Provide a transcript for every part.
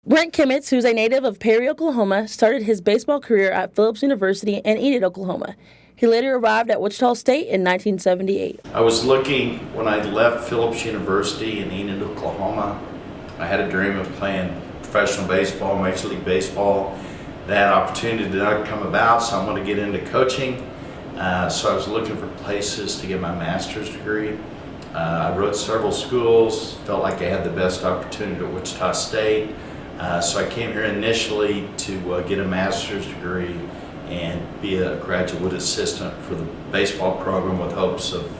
Brent Kemnitz, who's a native of Perry, Oklahoma, started his baseball career at Phillips University in Enid, Oklahoma. He later arrived at Wichita State in 1978. I was looking when I left Phillips University in Enid, Oklahoma. I had a dream of playing professional baseball, Major League Baseball. That opportunity did not come about, so I wanted to get into coaching. So I was looking for places to get my master's degree. I wrote several schools, felt like I had the best opportunity at Wichita State. So I came here initially to get a master's degree and be a graduate assistant for the baseball program with hopes of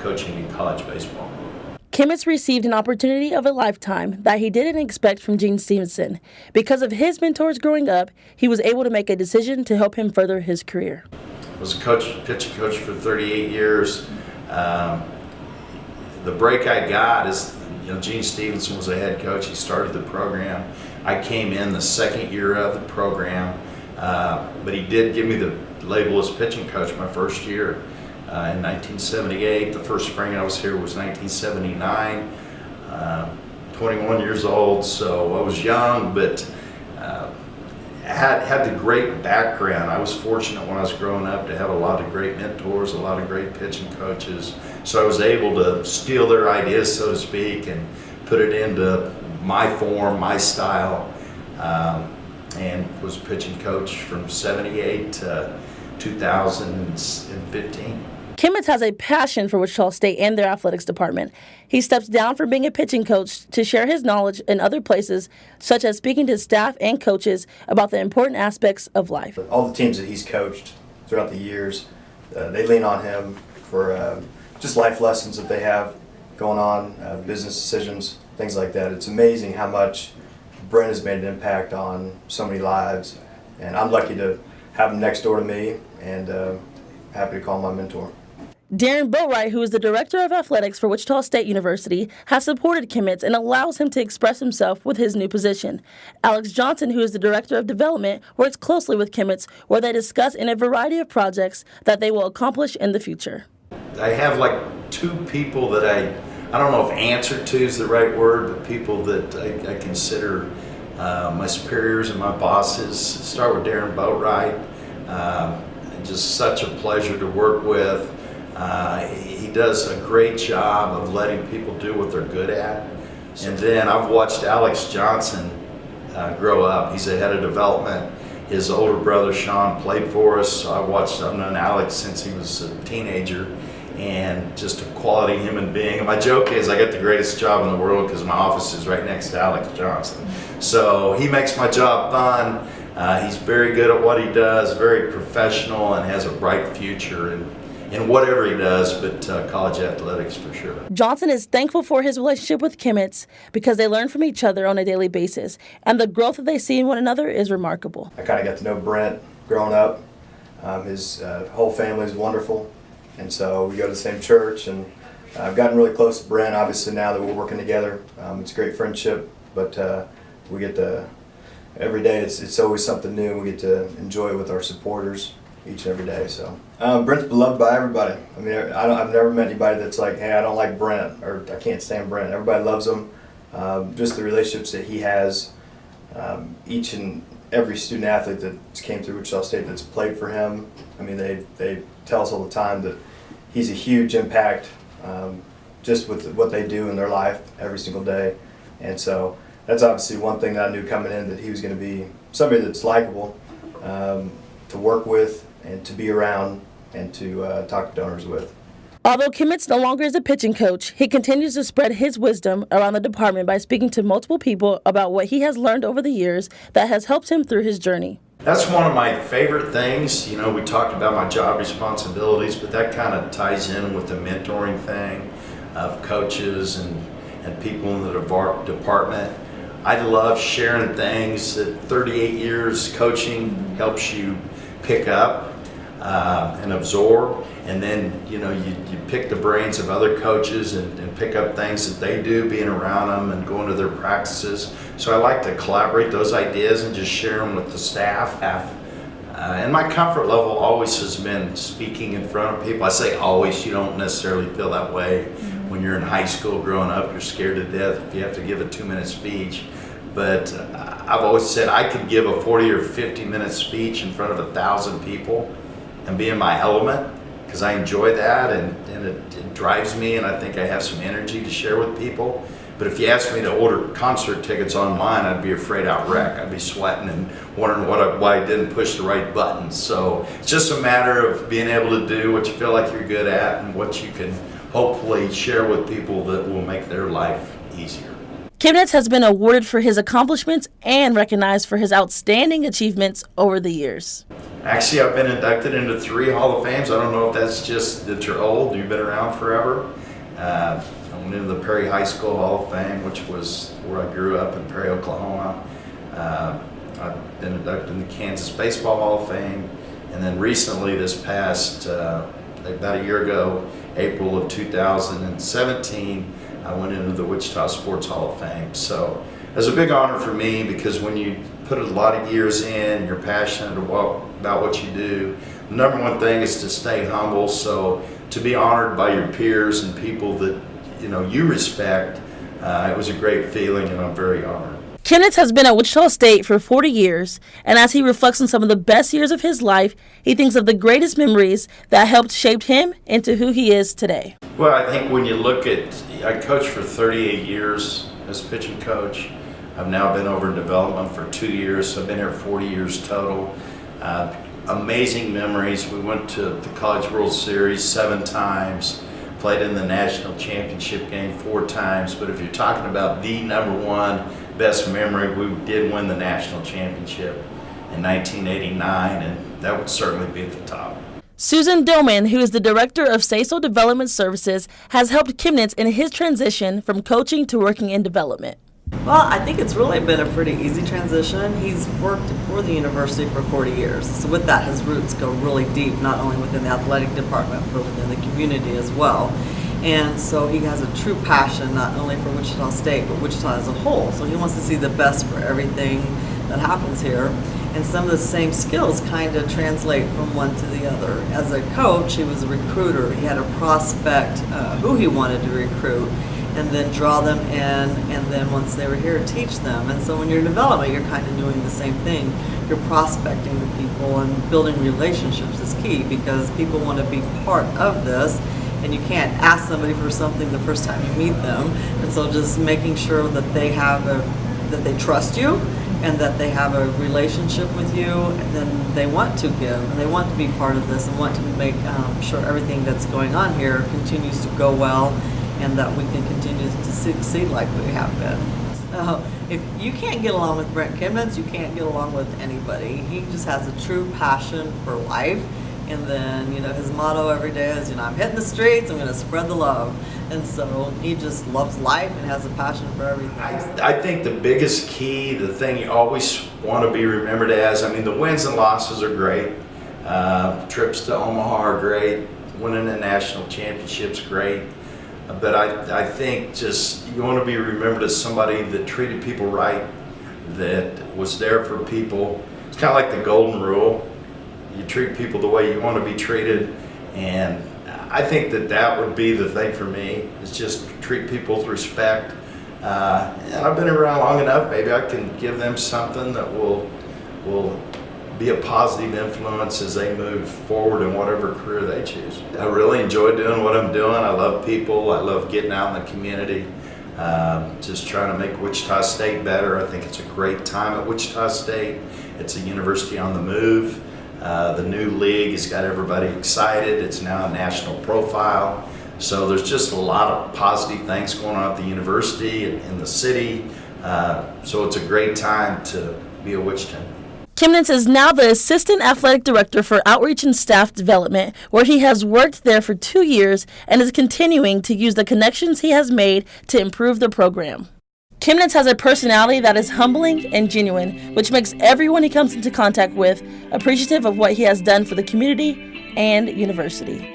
coaching in college baseball. Kemnitz received an opportunity of a lifetime that he didn't expect from Gene Stevenson. Because of his mentors growing up, he was able to make a decision to help him further his career. I was a pitching coach for 38 years. The break I got is, Gene Stevenson was the head coach. He started the program. I came in the second year of the program, but he did give me the label as pitching coach my first year. In 1978, the first spring I was here was 1979, 21 years old, so I was young, but had the great background. I was fortunate when I was growing up to have a lot of great mentors, a lot of great pitching coaches, so I was able to steal their ideas, so to speak, and put it into my form, my style, and was pitching coach from 78 to 2015. Kemnitz has a passion for Wichita State and their athletics department. He steps down from being a pitching coach to share his knowledge in other places, such as speaking to staff and coaches about the important aspects of life. All the teams that he's coached throughout the years, they lean on him for just life lessons that they have going on, business decisions, things like that. It's amazing how much Brent has made an impact on so many lives, and I'm lucky to have him next door to me and happy to call him my mentor. Darren Boatwright, who is the Director of Athletics for Wichita State University, has supported Kemnitz and allows him to express himself with his new position. Alex Johnson, who is the Director of Development, works closely with Kemnitz, where they discuss in a variety of projects that they will accomplish in the future. I have like two people that I don't know if answer to is the right word, but people that I consider my superiors and my bosses. Start with Darren Boatwright. Just such a pleasure to work with. He does a great job of letting people do what they're good at. And then I've watched Alex Johnson grow up. He's the head of development. His older brother Sean played for us. So I've known Alex since he was a teenager, and just a quality human being. And my joke is I got the greatest job in the world because my office is right next to Alex Johnson. So he makes my job fun. He's very good at what he does, very professional, and has a bright future in whatever he does, but college athletics for sure. Johnson is thankful for his relationship with Kemnitz because they learn from each other on a daily basis, and the growth that they see in one another is remarkable. I kind of got to know Brent growing up. His whole family is wonderful, and so we go to the same church, and I've gotten really close to Brent, obviously, now that we're working together. It's a great friendship, but we get to, every day it's always something new. We get to enjoy it with our supporters each and every day. So Brent's beloved by everybody. I mean, I've never met anybody that's like, hey, I don't like Brent, or I can't stand Brent. Everybody loves him. Just the relationships that he has, each and every student athlete that came through Wichita State that's played for him, I mean, they tell us all the time that he's a huge impact just with what they do in their life every single day. And so that's obviously one thing that I knew coming in, that he was going to be somebody that's likable to work with and to be around and to talk to donors with. Although Kemnitz no longer is a pitching coach, he continues to spread his wisdom around the department by speaking to multiple people about what he has learned over the years that has helped him through his journey. That's one of my favorite things. We talked about my job responsibilities, but that kind of ties in with the mentoring thing of coaches and people in the department. I love sharing things that 38 years coaching helps you pick up and absorb, and then you pick the brains of other coaches and pick up things that they do, being around them and going to their practices. So I like to collaborate those ideas and just share them with the staff. And my comfort level always has been speaking in front of people. I say always, you don't necessarily feel that way when you're in high school growing up. You're scared to death if you have to give a 2-minute speech. but I've always said I could give a 40 or 50-minute speech in front of 1,000 people and be in my element, because I enjoy that, and it drives me, and I think I have some energy to share with people. But if you asked me to order concert tickets online, I'd be afraid I'd wreck. I'd be sweating and wondering why I didn't push the right buttons. So it's just a matter of being able to do what you feel like you're good at and what you can hopefully share with people that will make their life easier. Kemnitz has been awarded for his accomplishments and recognized for his outstanding achievements over the years. Actually, I've been inducted into 3 Hall of Fames. I don't know if that's just that you're old, you've been around forever. I went into the Perry High School Hall of Fame, which was where I grew up in Perry, Oklahoma. I've been inducted in the Kansas Baseball Hall of Fame. And then recently, this past, about a year ago, April of 2017, I went into the Wichita Sports Hall of Fame. So it was a big honor for me, because when you put a lot of years in, you're passionate about what you do. The number one thing is to stay humble. So to be honored by your peers and people that you respect, it was a great feeling, and I'm very honored. Kemnitz has been at Wichita State for 40 years, and as he reflects on some of the best years of his life, he thinks of the greatest memories that helped shape him into who he is today. Well, I think when you look at, I coached for 38 years as pitching coach. I've now been over in development for 2 years, so I've been here 40 years total. Amazing memories. We went to the College World Series 7 times, played in the national championship game 4 times, but if you're talking about the number one best memory, we did win the national championship in 1989, and that would certainly be at the top. Susan Doman, who is the Director of Cecil Development Services, has helped Kemnitz in his transition from coaching to working in development. Well, I think it's really been a pretty easy transition. He's worked for the university for 40 years. So with that, his roots go really deep, not only within the athletic department, but within the community as well. And so he has a true passion, not only for Wichita State, but Wichita as a whole. So he wants to see the best for everything that happens here. And some of the same skills kind of translate from one to the other. As a coach, he was a recruiter. He had a prospect who he wanted to recruit, and then draw them in, and then once they were here, teach them. And so when you're in development, you're kind of doing the same thing. You're prospecting the people, and building relationships is key, because people want to be part of this, and you can't ask somebody for something the first time you meet them. And so just making sure that they have that they trust you, and that they have a relationship with you, and then they want to give, and they want to be part of this, and want to make sure everything that's going on here continues to go well, and that we can continue to succeed like we have been. If you can't get along with Brent Kemnitz, you can't get along with anybody. He just has a true passion for life, and then his motto every day is, I'm hitting the streets, I'm going to spread the love. And so he just loves life and has a passion for everything. I think the biggest key, the thing you always want to be remembered as, the wins and losses are great. Trips to Omaha are great. Winning a national championship's great. But I think just you want to be remembered as somebody that treated people right, that was there for people. It's kind of like the golden rule. You treat people the way you want to be treated, and I think that would be the thing for me, is just treat people with respect. And I've been around long enough, maybe I can give them something that will be a positive influence as they move forward in whatever career they choose. I really enjoy doing what I'm doing. I love people. I love getting out in the community, just trying to make Wichita State better. I think it's a great time at Wichita State. It's a university on the move. The new league has got everybody excited. It's now a national profile. So there's just a lot of positive things going on at the university and in the city. So it's a great time to be a Wichitan. Kemnitz is now the Assistant Athletic Director for Outreach and Staff Development, where he has worked there for 2 years and is continuing to use the connections he has made to improve the program. Kemnitz has a personality that is humbling and genuine, which makes everyone he comes into contact with appreciative of what he has done for the community and university.